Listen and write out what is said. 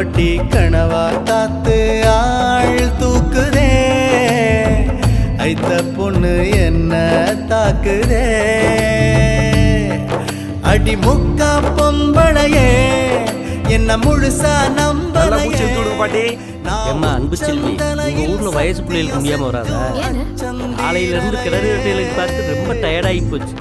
கருப்பட்டி கனவா காத்து ஆள் தூக்குதே ஐத்த பொண்ணு என்ன தாக்குதே அடி முக்கா பொம்பளையே என்ன முழுசா நம்பலையே ஏம்மா அன்பு செல்வி, உங்க ஊர்ல வயசு பிள்ளைகளுக்கு முடியாம வராதா? காலையில இருந்து கிணறு வெட்டைகளுக்கு பார்த்து ரொம்ப டயர்டாகி போச்சு.